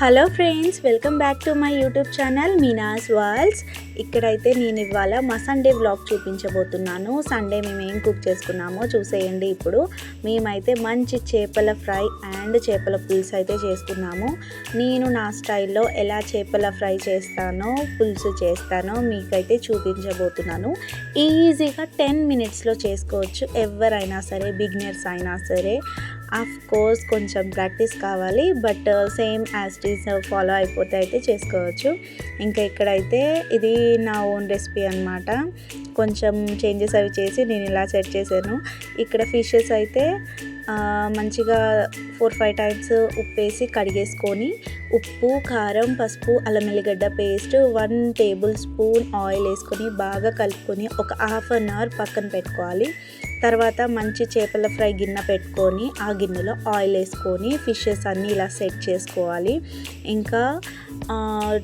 Hello friends, welcome back to my YouTube channel Meena's world's. ఇక్కడైతే నేను ఇవాళ మా సండే వ్లాగ్ చూపించబోతున్నాను. సండే మేము ఏం కుక్ చేసుకున్నామో చూసేయండి. ఇప్పుడు మేమైతే మంచి చేపల ఫ్రై అండ్ చేపల పులుసు అయితే చేసుకున్నాము. నేను నా స్టైల్లో ఎలా చేపల ఫ్రై చేస్తానో పులుసు చేస్తానో మీకైతే చూపించబోతున్నాను. ఈజీగా 10 మినిట్స్లో చేసుకోవచ్చు. ఎవరైనా సరే, బిగినర్స్ అయినా సరే. ఆఫ్ కోర్స్ కొంచెం ప్రాక్టీస్ కావాలి, but same as these follow అయిపోతే అయితే చేసుకోవచ్చు. ఇంకా ఇక్కడైతే ఇది నా ఓన్ రెసిపీ అన్నమాట. కొంచెం చేంజెస్ అవి చేసి నేను ఇలా సెట్ చేశాను. ఇక్కడ ఫిషెస్ అయితే మంచిగా 4-5 టైమ్స్ ఉప్పు వేసి కడిగేసుకొని, ఉప్పు, కారం, పసుపు, అల్లం వెల్లిగడ్డ పేస్ట్, 1 టేబుల్ స్పూన్ ఆయిల్ వేసుకొని బాగా కలుపుకొని ఒక ½ అన్ అవర్ పక్కన పెట్టుకోవాలి. తర్వాత మంచి చేపల ఫ్రై గిన్నె పెట్టుకొని ఆ గిన్నెలో ఆయిల్ వేసుకొని ఫిషెస్ అన్నీ ఇలా సెట్ చేసుకోవాలి. ఇంకా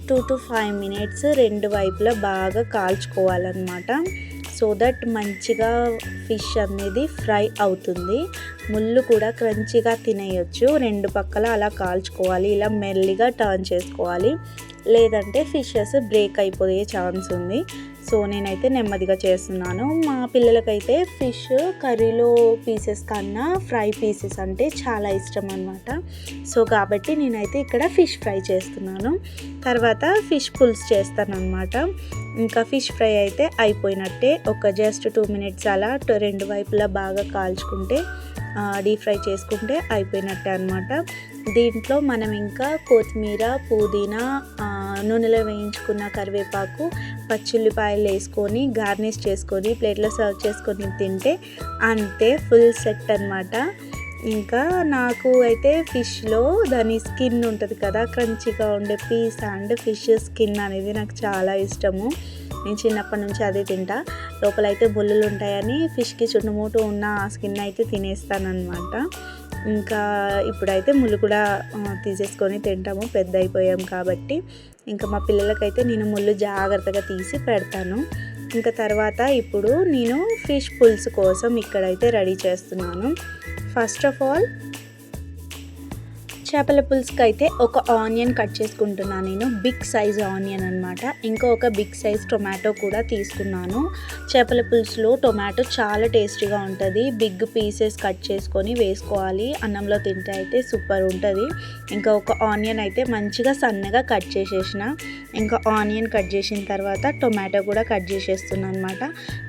2 to 5 మినిట్స్ రెండు వైపులా బాగా కాల్చుకోవాలన్నమాట. సో దట్ మంచిగా ఫిష్ అనేది ఫ్రై అవుతుంది. ముళ్ళు కూడా క్రంచిగా తినేయొచ్చు. రెండు పక్కల అలా కాల్చుకోవాలి. ఇలా మెల్లిగా టర్న్ చేసుకోవాలి, లేదంటే ఫిషెస్ బ్రేక్ అయిపోయే ఛాన్స్ ఉంది. సో నేనైతే నెమ్మదిగా చేస్తున్నాను. మా పిల్లలకైతే ఫిష్ కర్రీలో పీసెస్ కన్నా ఫ్రై పీసెస్ అంటే చాలా ఇష్టం అన్నమాట. సో కాబట్టి నేనైతే ఇక్కడ ఫిష్ ఫ్రై చేస్తున్నాను. తర్వాత ఫిష్ పులుసు చేస్తాను అన్నమాట. ఇంకా ఫిష్ ఫ్రై అయితే అయిపోయినట్టే. ఒక జస్ట్ 2 మినిట్స్ అలా రెండు వైపులా బాగా కాల్చుకుంటే, డీప్ ఫ్రై చేసుకుంటే అయిపోయినట్టే అనమాట. దీంట్లో మనం ఇంకా కొత్తిమీర, పుదీనా, నూనెలో వేయించుకున్న కరివేపాకు, పచ్చిల్లిపాయలు వేసుకొని గార్నిష్ చేసుకొని ప్లేట్లో సర్వ్ చేసుకొని తింటే అంతే, ఫుల్ సెట్ అనమాట. ఇంకా నాకు అయితే ఫిష్లో దాని స్కిన్ ఉంటుంది కదా, క్రంచిగా ఉండే పీస్ అండ్ ఫిష్ స్కిన్ అనేది నాకు చాలా ఇష్టము. నేను చిన్నప్పటి నుంచి అదే తింటా. లోపలైతే బొల్లులు ఉంటాయని ఫిష్కి చుట్టుముట్టు ఉన్న ఆ స్కిన్ అయితే తినేస్తానమాట. ఇంకా ఇప్పుడైతే ముళ్ళు కూడా తీసేసుకొని తింటాము, పెద్ద అయిపోయాం కాబట్టి. ఇంకా మా పిల్లలకైతే నేను ముళ్ళు జాగ్రత్తగా తీసి పెడతాను. ఇంకా తర్వాత ఇప్పుడు నేను ఫిష్ పులుసు కోసం ఇక్కడైతే రెడీ చేస్తున్నాను. ఫస్ట్ ఆఫ్ ఆల్ చేపల పులుసుకి అయితే ఒక ఆనియన్ కట్ చేసుకుంటున్నాను నేను, బిగ్ సైజ్ ఆనియన్ అనమాట. ఇంకా ఒక బిగ్ సైజ్ టొమాటో కూడా తీసుకున్నాను. చేపల పులుసులో టొమాటో చాలా టేస్టీగా ఉంటుంది. బిగ్ పీసెస్ కట్ చేసుకొని వేసుకోవాలి, అన్నంలో తింటే అయితే సూపర్ ఉంటుంది. ఇంకా ఒక ఆనియన్ అయితే మంచిగా సన్నగా కట్ చేసేసిన. ఇంకా ఆనియన్ కట్ చేసిన తర్వాత టొమాటో కూడా కట్ చేసేస్తున్నాను అనమాట.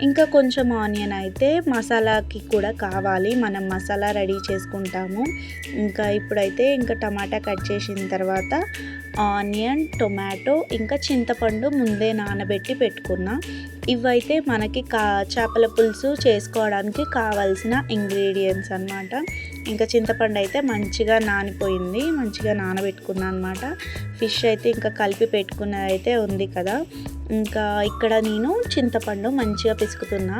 ఇంకా కొంచెం ఆనియన్ అయితే మసాలాకి కూడా కావాలి, మనం మసాలా రెడీ చేసుకుంటాము. ఇంకా ఇప్పుడైతే ఇంకా టమాటా కట్ చేసిన తర్వాత ఆనియన్, టొమాటో, ఇంకా చింతపండు ముందే నానబెట్టి పెట్టుకున్నా. ఇవైతే మనకి చేపల పులుసు చేసుకోవడానికి కావాల్సిన ఇంగ్రీడియంట్స్ అన్నమాట. ఇంకా చింతపండు అయితే మంచిగా నానిపోయింది, మంచిగా నానబెట్టుకున్నా అనమాట. ఫిష్ అయితే ఇంకా కలిపి పెట్టుకున్నది అయితే ఉంది కదా. ఇంకా ఇక్కడ నేను చింతపండు మంచిగా పిసుకుతున్నా.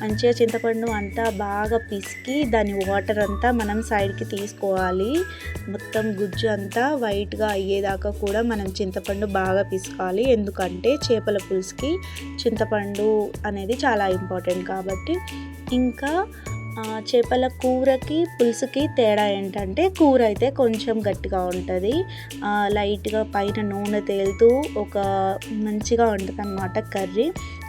మంచిగా చింతపండు అంతా బాగా పిసికి దాని వాటర్ అంతా మనం సైడ్కి తీసుకోవాలి. మొత్తం గుజ్జు అంతా వైట్గా అయ్యేదాకా కూడా మనం చింతపండు బాగా పిసకాలి. ఎందుకంటే చేపల పులుసుకి చింతపండు అనేది చాలా ఇంపార్టెంట్ కాబట్టి. ఇంకా చేపల కూరకి పులుసుకి తేడా ఏంటంటే, కూర అయితే కొంచెం గట్టిగా ఉంటుంది, లైట్గా పైన నూనె తేలుతూ ఒక మంచిగా ఉంటుంది అన్నమాట కర్రీ.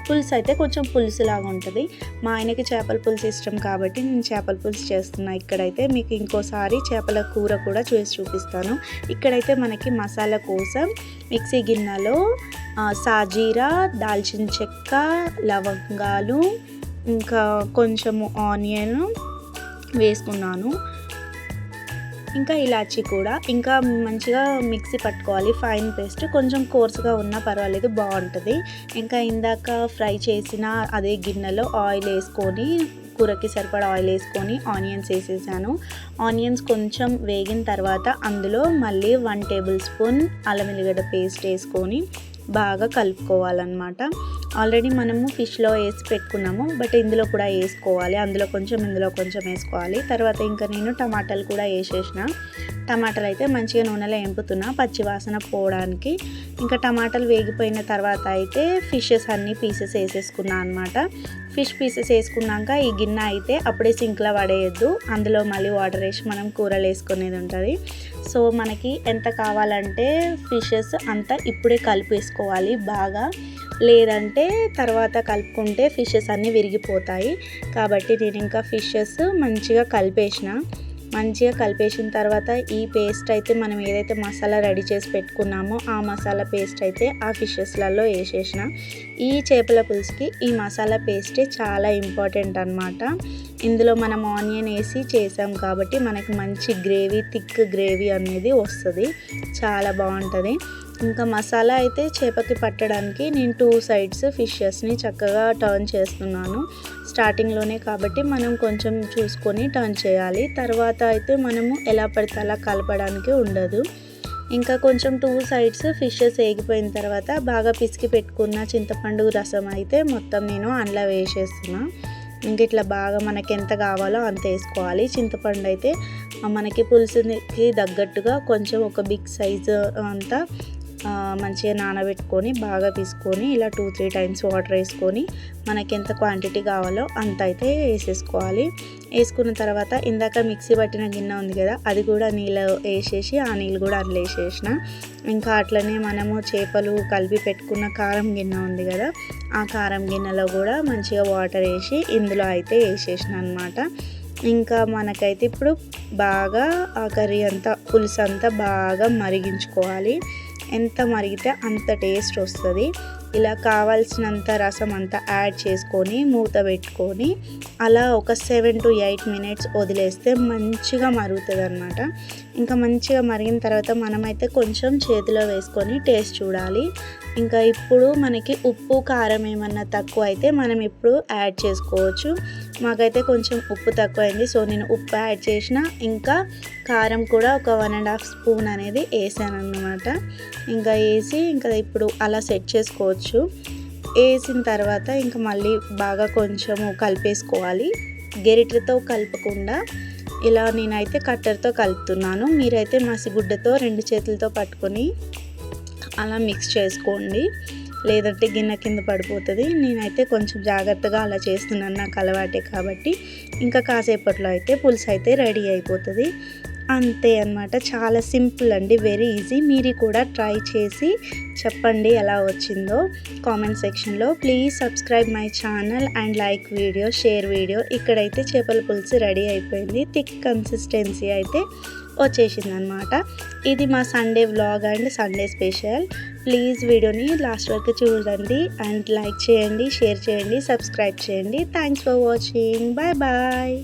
పులుసు అయితే కొంచెం పులుసులాగా ఉంటుంది. మా ఆయనకి చేపల పులుసు ఇష్టం కాబట్టి నేను చేపల పులుసు చేస్తున్నా. ఇక్కడైతే మీకు ఇంకోసారి చేపల కూర కూడా చేసి చూపిస్తాను. ఇక్కడైతే మనకి మసాలా కోసం మిక్సీ గిన్నెలో సాజీరా, దాల్చిన చెక్క, లవంగాలు, ఇంకా కొంచెము ఆనియన్ వేసుకున్నాను. ఇంకా ఇలాచీ కూడా. ఇంకా మంచిగా మిక్సీ పట్టుకోవాలి, ఫైన్ పేస్ట్. కొంచెం కోర్సుగా ఉన్నా పర్వాలేదు, బాగుంటుంది. ఇంకా ఇందాక ఫ్రై చేసిన అదే గిన్నెలో ఆయిల్ వేసుకొని, కూరకి సరిపడా ఆయిల్ వేసుకొని ఆనియన్స్ వేసేసాను. ఆనియన్స్ కొంచెం వేగిన తర్వాత అందులో మళ్ళీ 1 టేబుల్ స్పూన్ అల్లం వెల్లిగడ్డ పేస్ట్ వేసుకొని బాగా కలుపుకోవాలన్నమాట. ఆల్రెడీ మనము ఫిష్లో వేసి పెట్టుకున్నాము, బట్ ఇందులో కూడా వేసుకోవాలి. అందులో కొంచెం ఇందులో కొంచెం వేసుకోవాలి. తర్వాత ఇంకా నేను టమాటాలు కూడా వేసేసిన. టమాటాలు అయితే మంచిగా నూనెలో ఎంపుతున్నా పచ్చి వాసన పోవడానికి. ఇంకా టమాటాలు వేగిపోయిన తర్వాత అయితే ఫిషెస్ అన్ని పీసెస్ వేసేసుకున్నా అనమాట. ఫిష్ పీసెస్ వేసుకున్నాక ఈ గిన్నె అయితే అప్పుడే సింక్లో పడేయద్దు, అందులో మళ్ళీ వాటర్ వేసి మనం కూరలు వేసుకునేది ఉంటుంది. సో మనకి ఎంత కావాలంటే ఫిషెస్ అంతా ఇప్పుడే కలిపేసుకోవాలి బాగా, లేదంటే తర్వాత కలుపుకుంటే ఫిషెస్ అన్నీ విరిగిపోతాయి. కాబట్టి నేను ఇంకా ఫిషెస్ మంచిగా కలిపేసిన తర్వాత ఈ పేస్ట్ అయితే మనం ఏదైతే మసాలా రెడీ చేసి పెట్టుకున్నామో ఆ మసాలా పేస్ట్ అయితే ఆ ఫిషెస్లలో వేసేసిన. ఈ చేపల పులుసుకి ఈ మసాలా పేస్టే చాలా ఇంపార్టెంట్ అన్నమాట. ఇందులో మనం ఆనియన్ వేసి చేసాం కాబట్టి మనకి మంచి గ్రేవీ, థిక్ గ్రేవీ అనేది వస్తుంది, చాలా బాగుంటుంది. ఇంకా మసాలా అయితే చేపకి పట్టడానికి నేను 2 సైడ్స్ ఫిషెస్ని చక్కగా టర్న్ చేస్తున్నాను. స్టార్టింగ్లోనే కాబట్టి మనం కొంచెం చూసుకొని టర్న్ చేయాలి. తర్వాత అయితే మనము ఎలా పడితే అలా కలపడానికి ఉండదు. ఇంకా కొంచెం 2 సైడ్స్ ఫిషెస్ వేగిపోయిన తర్వాత బాగా పిసికి పెట్టుకున్న చింతపండు రసం అయితే మొత్తం నేను అందులో వేసేస్తున్నా. ఇంక ఇట్లా బాగా మనకి ఎంత కావాలో అంత వేసుకోవాలి. చింతపండు అయితే మనకి పులుసుకి తగ్గట్టుగా కొంచెం ఒక బిగ్ సైజు అంతా మంచిగా నానబెట్టుకొని బాగా తీసుకొని ఇలా 2-3 టైమ్స్ వాటర్ వేసుకొని మనకి ఎంత క్వాంటిటీ కావాలో అంత అయితే వేసేసుకోవాలి. వేసుకున్న తర్వాత ఇందాక మిక్సీ పట్టిన గిన్నె ఉంది కదా, అది కూడా నీళ్ళు వేసేసి ఆ నీళ్ళు కూడా అందులో వేసేసిన. ఇంకా అట్లనే మనము చేపలు కలిపి పెట్టుకున్న కారం గిన్నె ఉంది కదా, ఆ కారం గిన్నెలో కూడా మంచిగా వాటర్ వేసి ఇందులో అయితే వేసేసిన అనమాట. ఇంకా మనకైతే ఇప్పుడు బాగా ఆ కర్రీ అంతా, పులుసు అంతా బాగా మరిగించుకోవాలి. ఎంత మరిగితే అంత టేస్ట్ వస్తుంది. ఇలా కావాల్సినంత రసం అంతా యాడ్ చేసుకొని మూత పెట్టుకొని అలా ఒక 7 to 8 మినిట్స్ వదిలేస్తే మంచిగా మరుగుతుంది అనమాట. ఇంకా మంచిగా మరిగిన తర్వాత మనమైతే కొంచెం చేతిలో వేసుకొని టేస్ట్ చూడాలి. ఇంకా ఇప్పుడు మనకి ఉప్పు కారం ఏమన్నా తక్కువ అయితే మనం ఇప్పుడు యాడ్ చేసుకోవచ్చు. మాకైతే కొంచెం ఉప్పు తక్కువైంది, సో నేను ఉప్పు యాడ్ చేసిన. ఇంకా కారం కూడా ఒక 1.5 స్పూన్ అనేది వేసాను అన్నమాట. ఇంకా వేసి ఇంకా ఇప్పుడు అలా సెట్ చేసుకోవచ్చు. వేసిన తర్వాత ఇంకా మళ్ళీ బాగా కొంచెము కలిపేసుకోవాలి. గెరిటతో కలపకుండా ఇలా నేనైతే కట్టర్తో కలుపుతున్నాను. మీరైతే మసిగుడ్డతో 2 చేతులతో పట్టుకొని అలా మిక్స్ చేసుకోండి, లేదంటే గిన్నె కింద పడిపోతుంది. నేనైతే కొంచెం జాగ్రత్తగా అలా చేస్తున్నాను, నాకు అలవాటే కాబట్టి. ఇంకా కాసేపట్లో అయితే పులుసు అయితే రెడీ అయిపోతుంది. అంతే అన్నమాట, చాలా సింపుల్ అండి, వెరీ ఈజీ. మీరు కూడా ట్రై చేసి చెప్పండి ఎలా వచ్చిందో కామెంట్ సెక్షన్లో. Please subscribe my channel and like video, share video. ఇక్కడైతే చేపల పులుసు రెడీ అయిపోయింది. థిక్ కన్సిస్టెన్సీ అయితే వచ్చేసింది అనమాట. ఇది మా Sunday vlog and Sunday special. Please వీడియోని లాస్ట్ వరకు చూడండి అండ్ లైక్ చేయండి, షేర్ చేయండి, సబ్స్క్రైబ్ చేయండి. Thanks for watching. Bye bye.